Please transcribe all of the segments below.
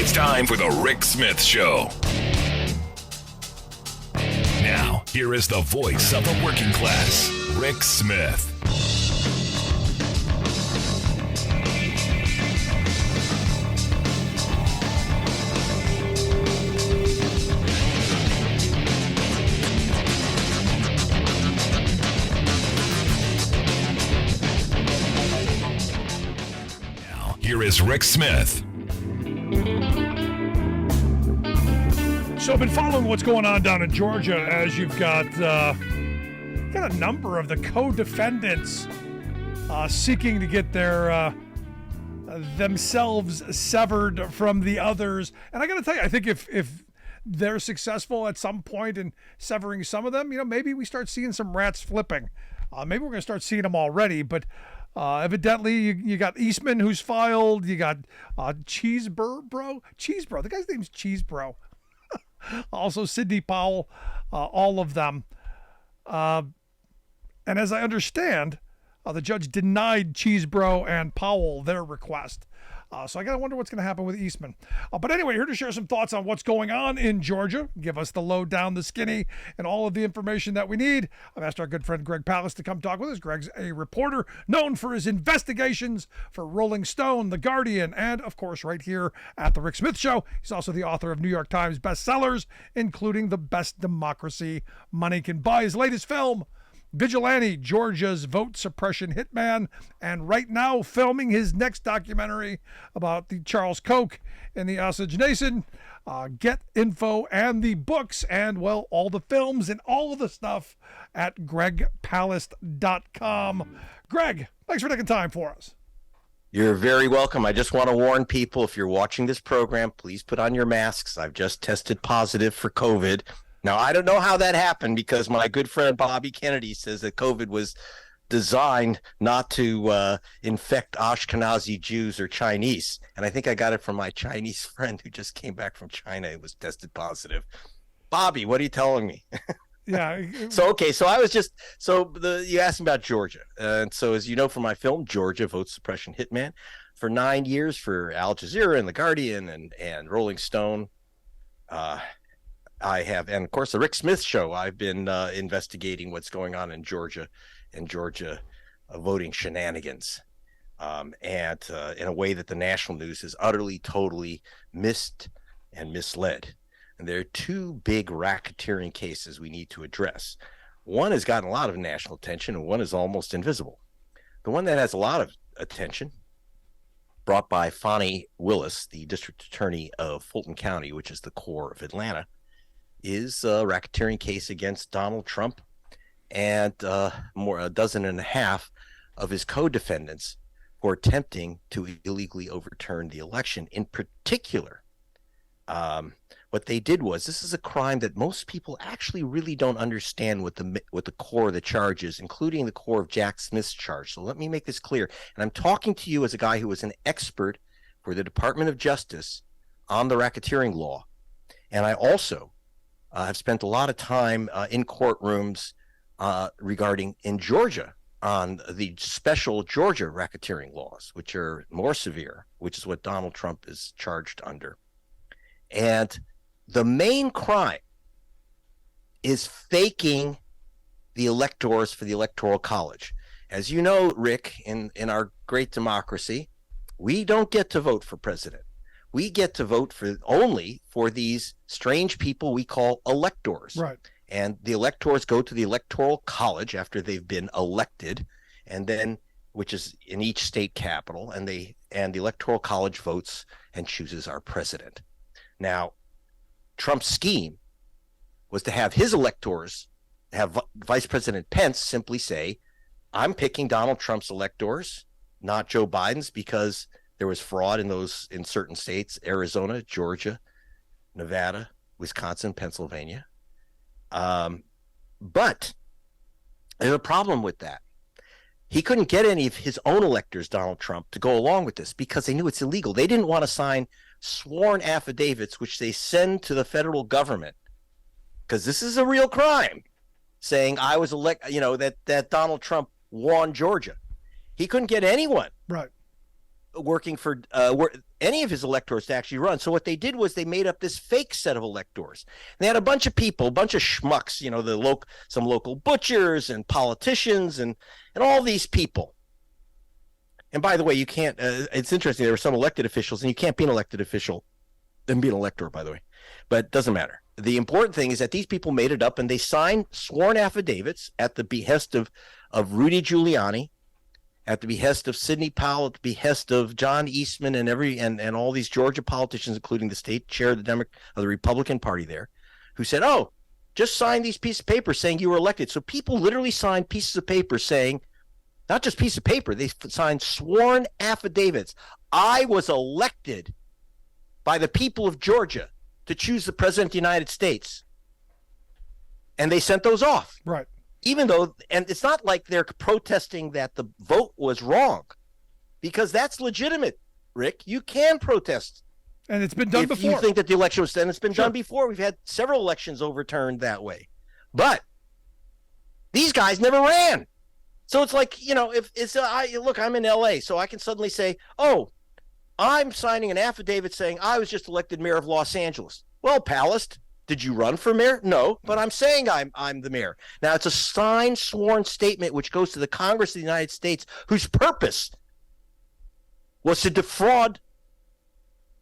It's time for the Rick Smith Show. Now, here is the voice of the working class, Rick Smith. Now, here is Rick Smith. So I've been following what's going on down in Georgia as you've got a number of the co-defendants seeking to get their themselves severed from the others. And I got to tell you, I think if they're successful at some point in severing some of them, maybe we start seeing some rats flipping. Maybe we're going to start seeing them already, but evidently you got Eastman who's filed. You got Cheesebro. The guy's name's Cheesebro. Also Sidney Powell, all of them. And as I understand, the judge denied Cheesebro and Powell their request. So I got to wonder what's going to happen with Eastman. But anyway, here to share some thoughts on what's going on in Georgia, give us the low down, the skinny, and all of the information that we need. I've asked our good friend Greg Palast to come talk with us. Greg's a reporter known for his investigations for Rolling Stone, The Guardian, and, of course, right here at The Rick Smith Show. He's also the author of New York Times bestsellers, including The Best Democracy Money Can Buy. His latest film, Vigilante, Georgia's vote suppression hitman, and right now filming his next documentary about the Charles Koch and the Osage Nation. Get info and the books and, well, all the films and all of the stuff at gregpalast.com. Greg, thanks for taking time for us. You're very welcome. I just want to warn people, if you're watching this program, please put on your masks. I've just tested positive for COVID. Now, I don't know how that happened because my good friend Bobby Kennedy says that COVID was designed not to infect Ashkenazi Jews or Chinese. And I think I got it from my Chinese friend who just came back from China and was tested positive. Bobby, what are you telling me? Yeah. So you asked me about Georgia. And so as you know from my film, Georgia, Vote Suppression Hitman, for 9 years for Al Jazeera and The Guardian and Rolling Stone, I have, and of course, the Rick Smith Show. I've been investigating what's going on in Georgia voting shenanigans, and in a way that the national news has utterly, totally missed and misled. And there are two big racketeering cases we need to address. One has gotten a lot of national attention, and one is almost invisible. The one that has a lot of attention, brought by Fani Willis, the district attorney of Fulton County, which is the core of Atlanta, is a racketeering case against Donald Trump and a dozen and a half of his co-defendants for attempting to illegally overturn the election. In particular, what they did was, this is a crime that most people actually really don't understand what the core of the charge is, including the core of Jack Smith's charge. So let me make this clear. And I'm talking to you as a guy who was an expert for the Department of Justice on the racketeering law. And I also have spent a lot of time in courtrooms regarding in Georgia on the special Georgia racketeering laws, which are more severe, which is what Donald Trump is charged under. And the main crime is faking the electors for the Electoral College. As you know, Rick, in our great democracy, we don't get to vote for president. We get to vote only for these strange people we call electors. Right. And the electors go to the Electoral College after they've been elected, and then, which is in each state capital, and the Electoral College votes and chooses our president. Now, Trump's scheme was to have his electors, have Vice President Pence simply say, I'm picking Donald Trump's electors, not Joe Biden's, because there was fraud in certain states, Arizona, Georgia, Nevada, Wisconsin, Pennsylvania. But there's a problem with that. He couldn't get any of his own electors, Donald Trump, to go along with this because they knew it's illegal. They didn't want to sign sworn affidavits, which they send to the federal government, because this is a real crime, saying I was that Donald Trump won Georgia. He couldn't get anyone right working for any of his electors to actually run. So what they did was they made up this fake set of electors. They had a bunch of people, a bunch of schmucks, some local butchers and politicians and all these people. And by the way, you can't, it's interesting, there were some elected officials, and you can't be an elected official and be an elector, by the way, but it doesn't matter. The important thing is that these people made it up, and they signed sworn affidavits at the behest of Rudy Giuliani, at the behest of Sidney Powell, at the behest of John Eastman, and all these Georgia politicians, including the state chair of the Republican Party there, who said, "Oh, just sign these pieces of paper saying you were elected." So people literally signed pieces of paper saying, not just piece of paper, they signed sworn affidavits. I was elected by the people of Georgia to choose the president of the United States. And they sent those off. Right. Even though, and it's not like they're protesting that the vote was wrong, because that's legitimate, Rick. You can protest. And it's been done before. If you think that the election was done, it's been done before. We've had several elections overturned that way. But these guys never ran. So it's like, if it's, look, I'm in LA, so I can suddenly say, oh, I'm signing an affidavit saying I was just elected mayor of Los Angeles. Well, Palace, did you run for mayor? No, but I'm saying I'm the mayor. Now, it's a signed, sworn statement which goes to the Congress of the United States, whose purpose was to defraud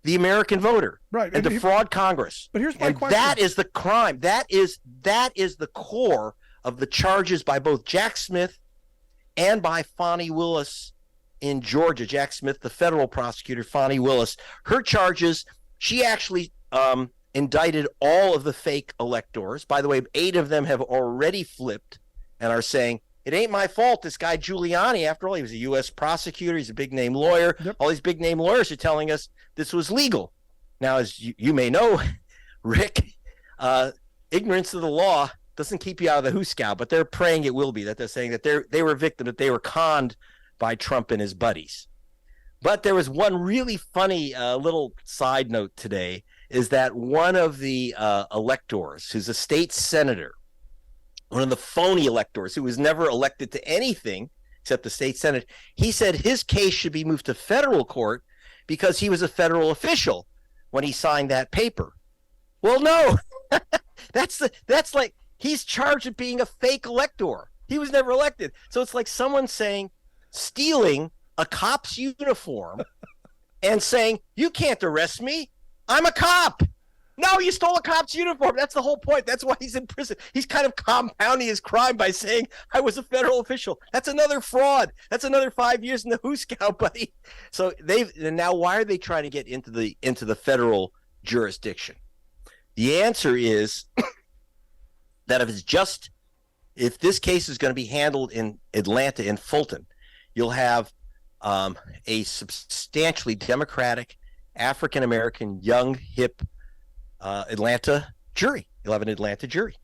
the American voter, right, and defraud Congress. But here's my question. That is the crime. That is the core of the charges by both Jack Smith and by Fani Willis in Georgia. Jack Smith, the federal prosecutor, Fani Willis, her charges, she actually indicted all of the fake electors. By the way, 8 of them have already flipped and are saying, it ain't my fault. This guy Giuliani, after all, he was a U.S. prosecutor. He's a big-name lawyer. Yep. All these big-name lawyers are telling us this was legal. Now, as you may know, Rick, ignorance of the law doesn't keep you out of the hoosegow, but they're praying it will be, that they're saying that they were victim, that they were conned by Trump and his buddies. But there was one really funny little side note today, is that one of the electors, who's a state senator, one of the phony electors who was never elected to anything except the state senate, he said his case should be moved to federal court because he was a federal official when he signed that paper. Well, no, that's like, he's charged with being a fake elector. He was never elected. So it's like someone stealing a cop's uniform and saying, you can't arrest me. I'm a cop. No, you stole a cop's uniform. That's the whole point. That's why he's in prison. He's kind of compounding his crime by saying I was a federal official. That's another fraud. That's another 5 years in the hoosegow, buddy. So now why are they trying to get into the federal jurisdiction? The answer is that if this case is going to be handled in Atlanta, in Fulton, you'll have a substantially Democratic, African-American, young, hip Atlanta jury. You'll have an Atlanta jury.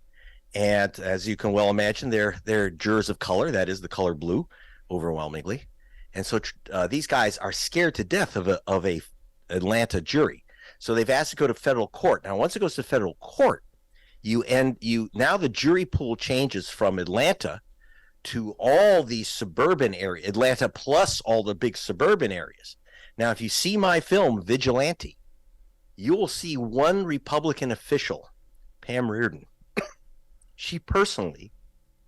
And as you can well imagine, they're jurors of color. That is the color blue, overwhelmingly. And so these guys are scared to death of a Atlanta jury. So they've asked to go to federal court. Now, once it goes to federal court, now the jury pool changes from Atlanta to all these suburban areas, Atlanta plus all the big suburban areas. Now, if you see my film, Vigilante, you will see one Republican official, Pam Reardon. She personally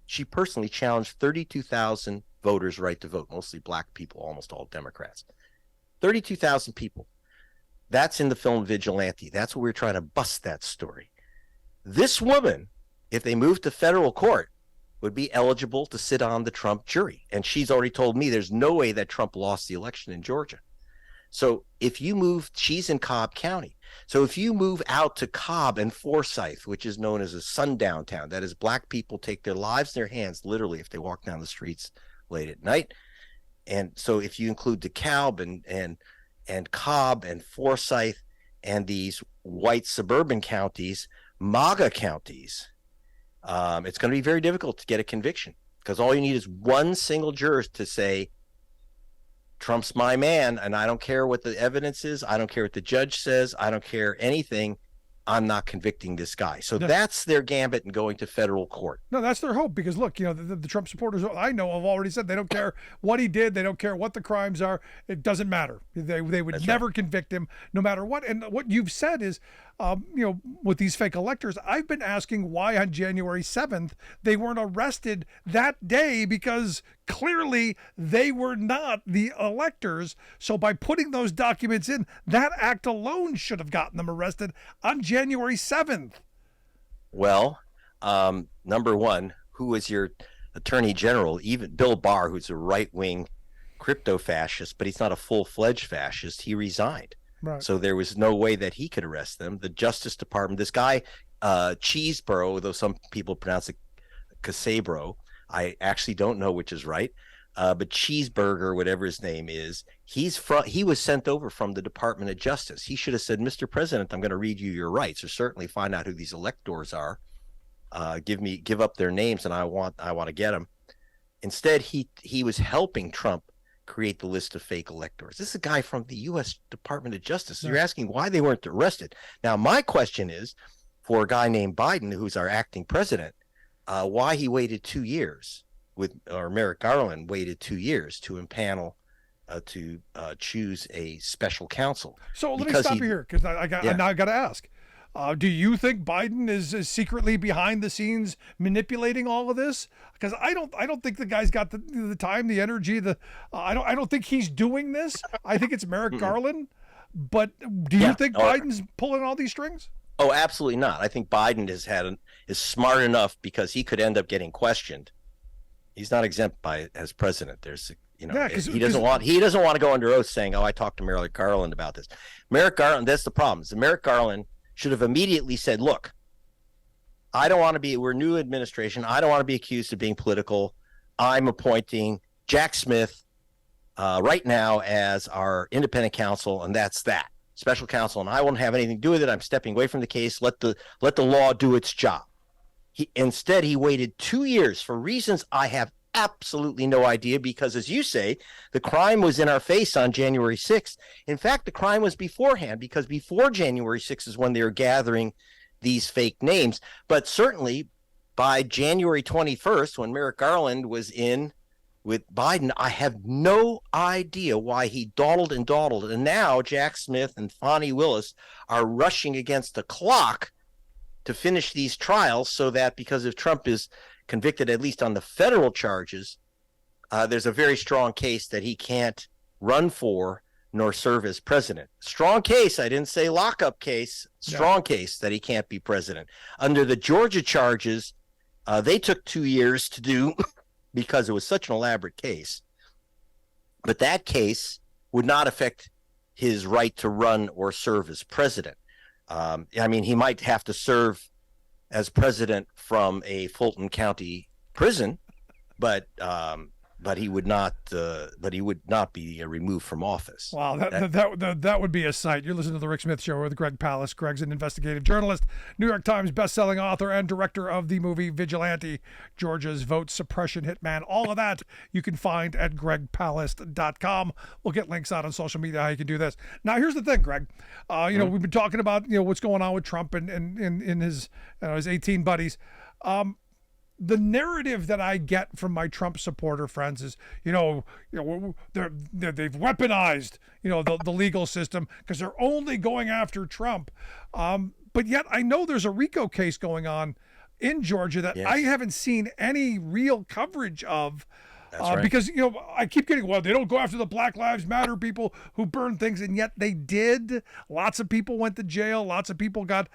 challenged 32,000 voters' right to vote, mostly black people, almost all Democrats. 32,000 people. That's in the film Vigilante. That's what we're trying to bust that story. This woman, if they move to federal court, would be eligible to sit on the Trump jury. And she's already told me there's no way that Trump lost the election in Georgia. So if you move, she's in Cobb County. So if you move out to Cobb and Forsyth, which is known as a sundown town, that is, black people take their lives in their hands, literally, if they walk down the streets late at night. And so if you include DeKalb and Cobb and Forsyth and these white suburban counties, MAGA counties, it's going to be very difficult to get a conviction, because all you need is one single juror to say, Trump's my man, and I don't care what the evidence is. I don't care what the judge says. I don't care anything. I'm not convicting this guy. So Yeah. that's their gambit in going to federal court. No, that's their hope because look, the Trump supporters I know have already said they don't care what he did, they don't care what the crimes are. It doesn't matter. They would That's never convict him no matter what. And what you've said is, with these fake electors, I've been asking why on January 7th they weren't arrested that day because clearly they were not the electors. So by putting those documents in, that act alone should have gotten them arrested on January 7th. Well, number one, who was your attorney general? Even Bill Barr, who's a right-wing crypto fascist, but he's not a full-fledged fascist. He resigned. Right. So there was no way that he could arrest them. The Justice Department, this guy, Cheesebro, though some people pronounce it Casabro, I actually don't know which is right. But Cheeseburger, whatever his name is, he was sent over from the Department of Justice. He should have said, Mr. President, I'm going to read you your rights, or certainly find out who these electors are. Give up their names, and I want to get them. Instead, he was helping Trump create the list of fake electors. This is a guy from the U.S. Department of Justice. You're asking why they weren't arrested. Now, my question is, for a guy named Biden, who's our acting president, why he waited 2 years or Merrick Garland waited 2 years to impanel to choose a special counsel. So let me stop you here because I got to ask. Do you think Biden is secretly behind the scenes manipulating all of this? Because I don't think the guy's got the time, the energy. I don't think he's doing this. I think it's Merrick Garland. But do you think Biden's pulling all these strings? Oh, absolutely not. I think Biden is smart enough because he could end up getting questioned. He's not exempt as president. There's he doesn't want to go under oath saying, "Oh, I talked to Merrick Garland about this." Merrick Garland. That's the problem. Merrick Garland should have immediately said, "Look, I don't want to be. We're new administration. I don't want to be accused of being political. I'm appointing Jack Smith right now as our independent counsel, and that's that special counsel. And I won't have anything to do with it. I'm stepping away from the case. Let the law do its job." Instead, he waited 2 years for reasons I have absolutely no idea, because, as you say, the crime was in our face on January 6th. In fact, the crime was beforehand, because before January 6th is when they were gathering these fake names. But certainly by January 21st, when Merrick Garland was in with Biden, I have no idea why he dawdled and dawdled. And now Jack Smith and Fani Willis are rushing against the clock to finish these trials, so that because if Trump is convicted, at least on the federal charges, there's a very strong case that he can't run for nor serve as president. Strong case. I didn't say lockup case. Strong case that he can't be president. Under the Georgia charges, they took 2 years to do because it was such an elaborate case. But that case would not affect his right to run or serve as president. He might have to serve as president from a Fulton County prison, but he would not. But he would not be removed from office. Wow, that would be a sight. You're listening to the Rick Smith Show with Greg Palast. Greg's an investigative journalist, New York Times best-selling author, and director of the movie Vigilante, Georgia's vote suppression hitman. All of that you can find at gregpalast.com. We'll get links out on social media how you can do this. Now, here's the thing, Greg. We've been talking about what's going on with Trump and his 18 buddies. The narrative that I get from my Trump supporter friends is, they've weaponized, the legal system because they're only going after Trump. But yet I know there's a RICO case going on in Georgia that I haven't seen any real coverage of. That's right. Because, I keep getting, they don't go after the Black Lives Matter people who burn things, and yet they did. Lots of people went to jail. Lots of people got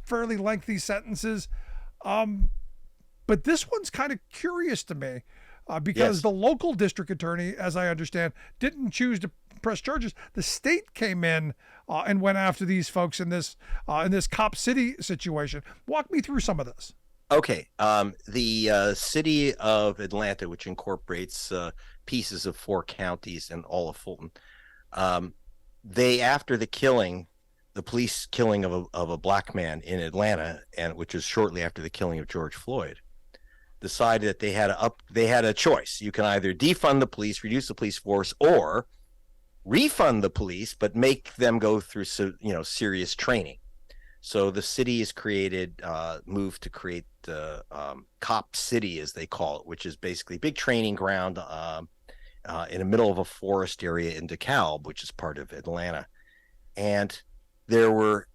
fairly lengthy sentences. But this one's kind of curious to me because the local district attorney, as I understand, didn't choose to press charges. The state came in and went after these folks in this Cop City situation. Walk me through some of this. Okay. The city of Atlanta, which incorporates pieces of 4 counties and all of Fulton, after the police killing of a black man in Atlanta, and which was shortly after the killing of George Floyd, decided that they had a choice. You can either defund the police, reduce the police force, or refund the police but make them go through serious training. So the city is created, moved to create the Cop City, as they call it, which is basically a big training ground in the middle of a forest area in DeKalb, which is part of Atlanta. And there were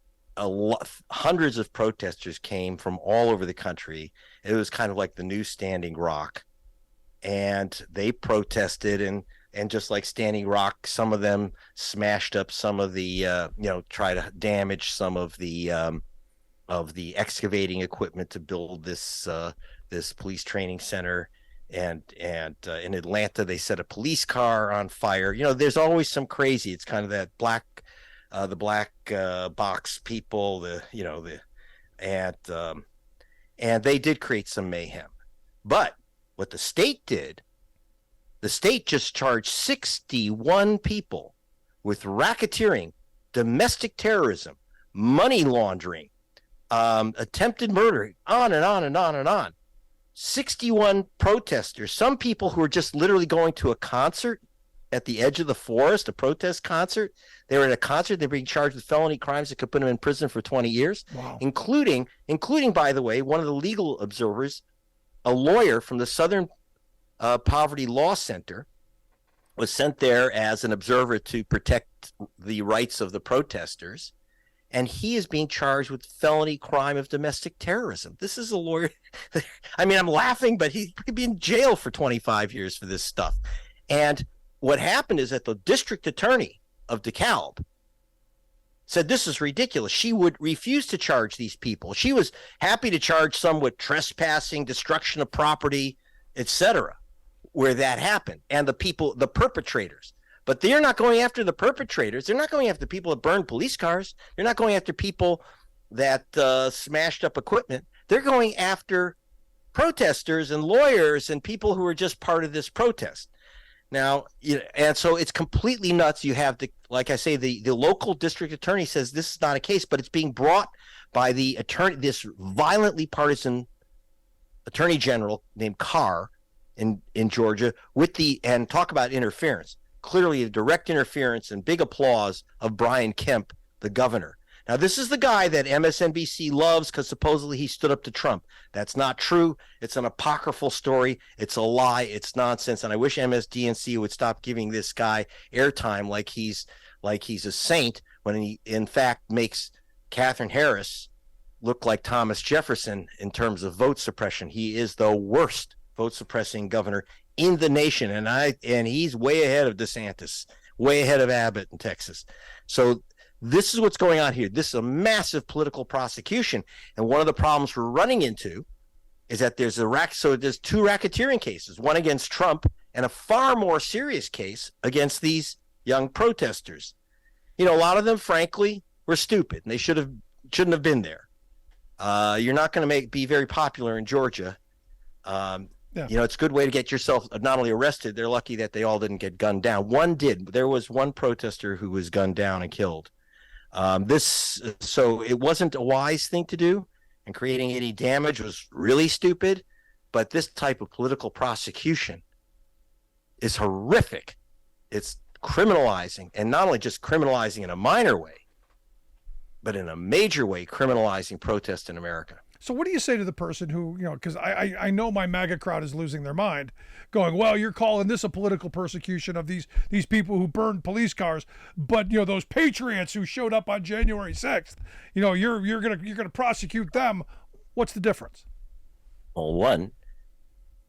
hundreds of protesters came from all over the country. It was kind of like the new Standing Rock, and they protested, and just like Standing Rock, some of them smashed up some of the try to damage some of the excavating equipment to build this police training center. And in Atlanta, they set a police car on fire. There's always some crazy. It's kind of that the black box people, and they did create some mayhem. But what the state did, the state just charged 61 people with racketeering, domestic terrorism, money laundering, attempted murder, on and on and on and on. 61 protesters, some people who were just literally going to a concert at the edge of the forest, a protest concert. They were at a concert. They're being charged with felony crimes that could put them in prison for 20 years, wow. including, by the way, one of the legal observers, a lawyer from the Southern Poverty Law Center, was sent there as an observer to protect the rights of the protesters. And he is being charged with felony crime of domestic terrorism. This is a lawyer. I mean, I'm laughing, but he could be in jail for 25 years for this stuff. And what happened is that the district attorney of DeKalb said this is ridiculous. She would refuse to charge these people. She was happy to charge some with trespassing, destruction of property, etc., where that happened, and the perpetrators. But they're not going after the perpetrators. They're not going after people that burned police cars. They're not going after people that smashed up equipment. They're going after protesters and lawyers and people who are just part of this protest. Now, and so it's completely nuts. You have like I say, the local district attorney says this is not a case, but it's being brought by the attorney, this violently partisan attorney general named Carr in Georgia, and talk about interference. Clearly a direct interference and big applause of Brian Kemp, the governor. Now, this is the guy that MSNBC loves because supposedly he stood up to Trump. That's not true. It's an apocryphal story. It's a lie. It's nonsense. And I wish MSDNC would stop giving this guy airtime like he's a saint, when he, in fact, makes Katherine Harris look like Thomas Jefferson in terms of vote suppression. He is the worst vote suppressing governor in the nation, and he's way ahead of DeSantis, way ahead of Abbott in Texas. So this is what's going on here. This is a massive political prosecution, and one of the problems we're running into is that there's there's two racketeering cases, one against Trump and a far more serious case against these young protesters. A lot of them, frankly, were stupid, and they shouldn't have been there. You're not going to be very popular in Georgia. Yeah. It's a good way to get yourself not only arrested, they're lucky that they all didn't get gunned down. One did. There was one protester who was gunned down and killed. So it wasn't a wise thing to do, and creating any damage was really stupid. But this type of political prosecution is horrific. It's criminalizing, and not only just criminalizing in a minor way, but in a major way, criminalizing protest in America. So what do you say to the person who, because I know my MAGA crowd is losing their mind, going, well, you're calling this a political persecution of these people who burned police cars, but those patriots who showed up on January 6th, you're gonna prosecute them. What's the difference? Well, one,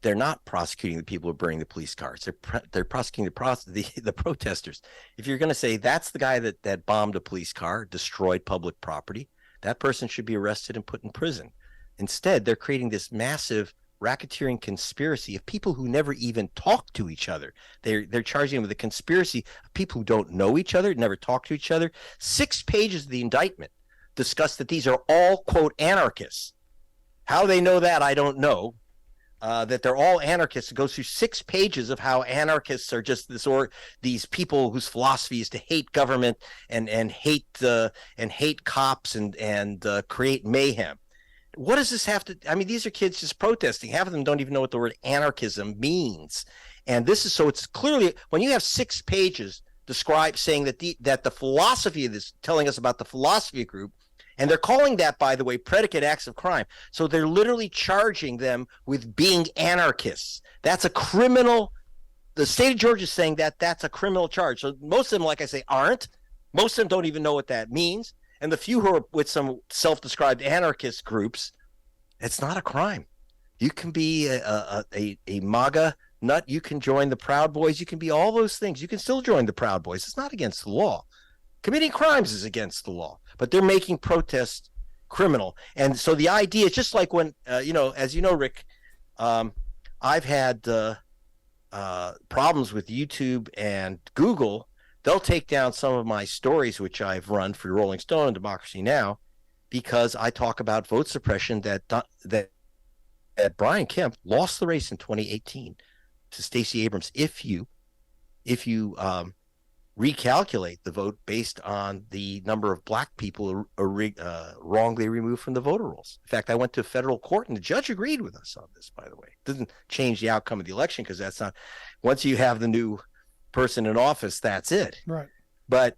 they're not prosecuting the people who are burning the police cars. They're prosecuting the protesters. If you're going to say that's the guy that bombed a police car, destroyed public property, that person should be arrested and put in prison. Instead, they're creating this massive racketeering conspiracy of people who never even talk to each other. They're charging them with a conspiracy of people who don't know each other, never talk to each other. 6 pages of the indictment discuss that these are all, quote, anarchists. How they know that, I don't know. That they're all anarchists. It goes through 6 pages of how anarchists are just these people whose philosophy is to hate government and hate cops and create mayhem. What does this have to? I mean, these are kids just protesting. Half of them don't even know what the word anarchism means. And this is so it's clearly when you have 6 pages saying that the philosophy of this, telling us about the philosophy group And they're calling that, by the way, predicate acts of crime. So they're literally charging them with being anarchists. That's a criminal. The state of Georgia is saying that that's a criminal charge. So most of them, like I say, aren't. Most of them don't even know what that means. And the few who are with some self-described anarchist groups, it's not a crime. You can be a MAGA nut. You can join the Proud Boys. You can be all those things. You can still join the Proud Boys. It's not against the law. Committing crimes is against the law, but they're making protests criminal. And so the idea is just like when, as you know, Rick, I've had problems with YouTube and Google. They'll take down some of my stories, which I've run for Rolling Stone and Democracy Now, because I talk about vote suppression that Brian Kemp lost the race in 2018 to Stacey Abrams. If you recalculate the vote based on the number of black people wrongly removed from the voter rolls. In fact, I went to federal court and the judge agreed with us on this, by the way. It doesn't change the outcome of the election because that's not, once you have the new person in office, that's it. Right. But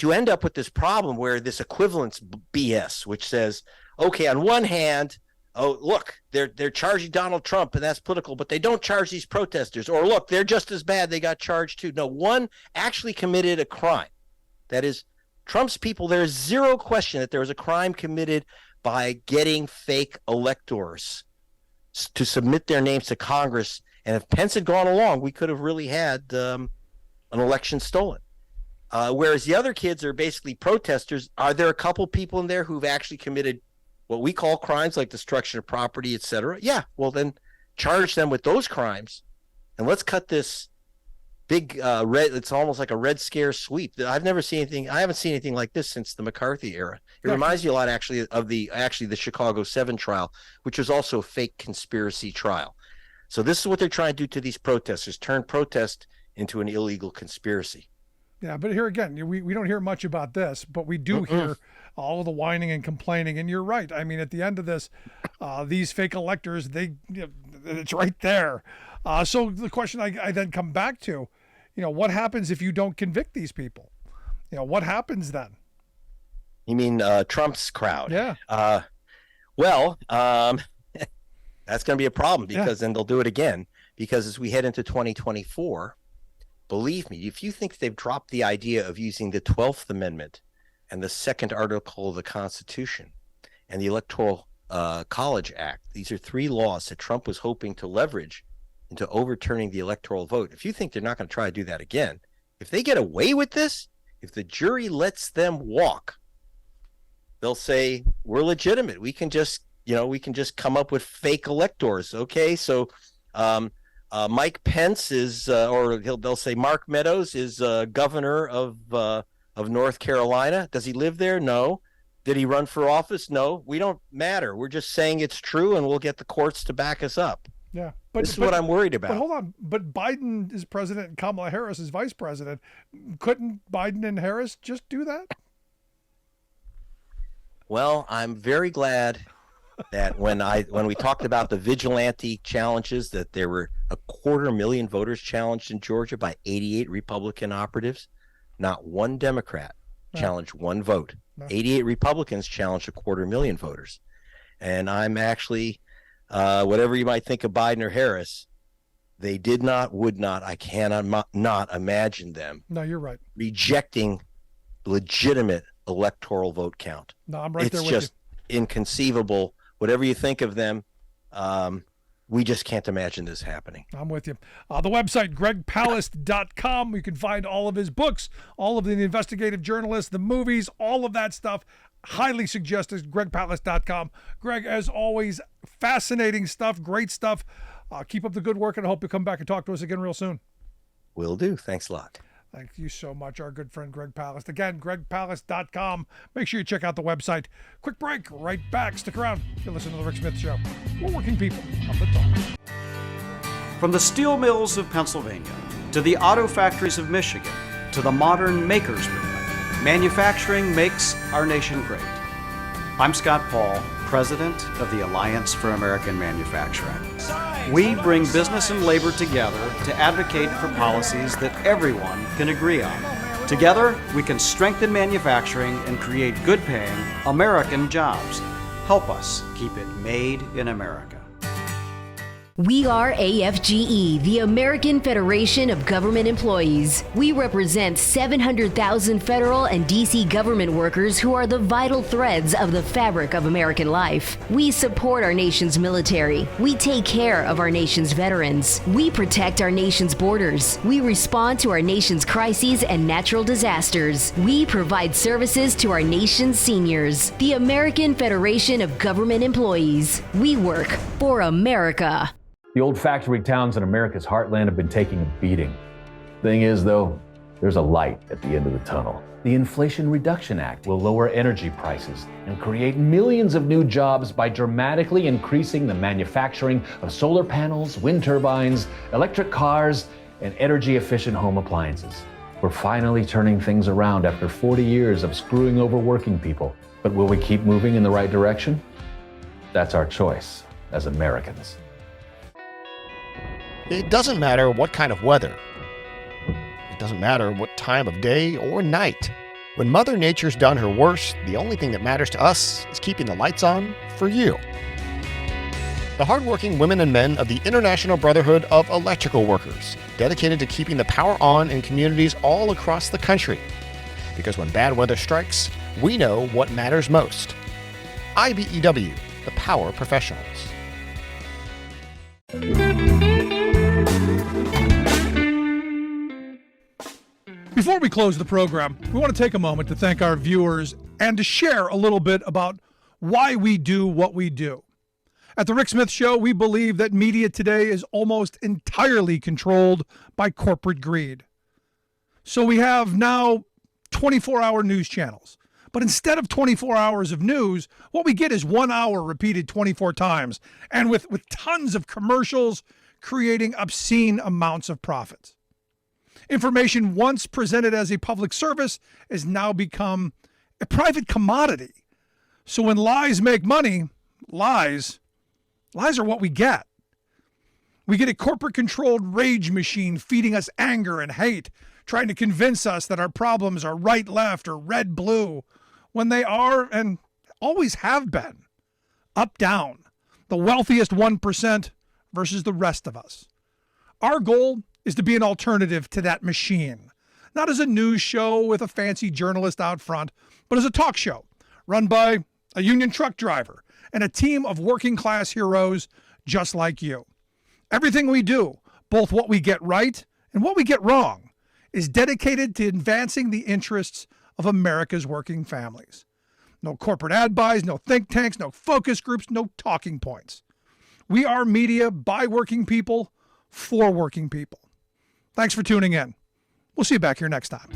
you end up with this problem where this equivalence BS, which says, okay, on one hand, oh, look, they're charging Donald Trump, and that's political, but they don't charge these protesters. Or look, they're just as bad. They got charged too. No, one actually committed a crime. That is, Trump's people, there's zero question that there was a crime committed by getting fake electors to submit their names to Congress. And if Pence had gone along, we could have really had an election stolen. Whereas the other kids are basically protesters. Are there a couple people in there who've actually committed what we call crimes like destruction of property, et cetera? Yeah, well then charge them with those crimes, and let's cut this big red. It's almost like a Red Scare sweep. I haven't seen anything like this since the McCarthy era. It reminds me a lot actually of the Chicago 7 trial, which was also a fake conspiracy trial. So this is what they're trying to do to these protesters: turn protest into an illegal conspiracy. Yeah, but here again, we don't hear much about this, but we do hear all of the whining and complaining. And you're right. I mean, at the end of this, these fake electors, it's right there. So the question I then come back to, what happens if you don't convict these people? What happens then? You mean Trump's crowd? Yeah. That's going to be a problem because then they'll do it again. Because as we head into 2024, believe me, if you think they've dropped the idea of using the 12th Amendment and the second article of the Constitution and the Electoral College Act, these are 3 laws that Trump was hoping to leverage into overturning the electoral vote. If you think they're not going to try to do that again, if they get away with this, if the jury lets them walk, they'll say, we're legitimate. We can just come up with fake electors. Okay, so Mike Pence is, they'll say Mark Meadows is governor of North Carolina. Does he live there? No. Did he run for office? No. We don't matter. We're just saying it's true, and we'll get the courts to back us up. Yeah, this is what I'm worried about. But hold on. But Biden is president, and Kamala Harris is vice president. Couldn't Biden and Harris just do that? Well, I'm very glad that when we talked about the vigilante challenges, that there were 250,000 voters challenged in Georgia by 88 Republican operatives. Not one Democrat challenged one vote. 88 Republicans challenged 250,000 voters. And I'm actually, whatever you might think of Biden or Harris, they would not, I cannot not imagine them. No, you're right. Rejecting legitimate electoral vote count. No, I'm right there with you. It's just inconceivable. Whatever you think of them, we just can't imagine this happening. I'm with you. The website, gregpalast.com. You can find all of his books, all of the investigative journalists, the movies, all of that stuff. Highly suggested, gregpalast.com. Greg, as always, fascinating stuff, great stuff. Keep up the good work, and I hope you'll come back and talk to us again real soon. Will do. Thanks a lot. Thank you so much, our good friend Greg Palast. Again, gregpalast.com. Make sure you check out the website. Quick break, right back. Stick around. You're listening to The Rick Smith Show. We're working people on the talk. From the steel mills of Pennsylvania, to the auto factories of Michigan, to the modern makers movement, manufacturing makes our nation great. I'm Scott Paul, president of the Alliance for American Manufacturing. We bring business and labor together to advocate for policies that everyone can agree on, Together, we can strengthen manufacturing and create good-paying American jobs. Help us keep it made in America. We are AFGE, the American Federation of Government Employees. We represent 700,000 federal and D.C. government workers who are the vital threads of the fabric of American life. We support our nation's military. We take care of our nation's veterans. We protect our nation's borders. We respond to our nation's crises and natural disasters. We provide services to our nation's seniors. The American Federation of Government Employees. We work for America. The old factory towns in America's heartland have been taking a beating. Thing is, though, there's a light at the end of the tunnel. The Inflation Reduction Act will lower energy prices and create millions of new jobs by dramatically increasing the manufacturing of solar panels, wind turbines, electric cars, and energy-efficient home appliances. We're finally turning things around after 40 years of screwing over working people. But will we keep moving in the right direction? That's our choice as Americans. It doesn't matter what kind of weather. It doesn't matter what time of day or night. When Mother Nature's done her worst, the only thing that matters to us is keeping the lights on for you. The hardworking women and men of the International Brotherhood of Electrical Workers, dedicated to keeping the power on in communities all across the country. Because when bad weather strikes, we know what matters most. IBEW, the power professionals. Before we close the program, we want to take a moment to thank our viewers and to share a little bit about why we do what we do. At the Rick Smith Show, we believe that media today is almost entirely controlled by corporate greed. So we have now 24-hour news channels. But instead of 24 hours of news, what we get is 1 hour repeated 24 times, and with tons of commercials creating obscene amounts of profits. Information once presented as a public service has now become a private commodity. So when lies make money, lies are what we get. We get a corporate-controlled rage machine feeding us anger and hate, trying to convince us that our problems are right-left or red-blue, when they are and always have been up-down, the wealthiest 1% versus the rest of us. Our goal is to be an alternative to that machine, not as a news show with a fancy journalist out front, but as a talk show run by a union truck driver and a team of working-class heroes just like you. Everything we do, both what we get right and what we get wrong, is dedicated to advancing the interests of America's working families. No corporate ad buys, no think tanks, no focus groups, no talking points. We are media by working people, for working people. Thanks for tuning in. We'll see you back here next time.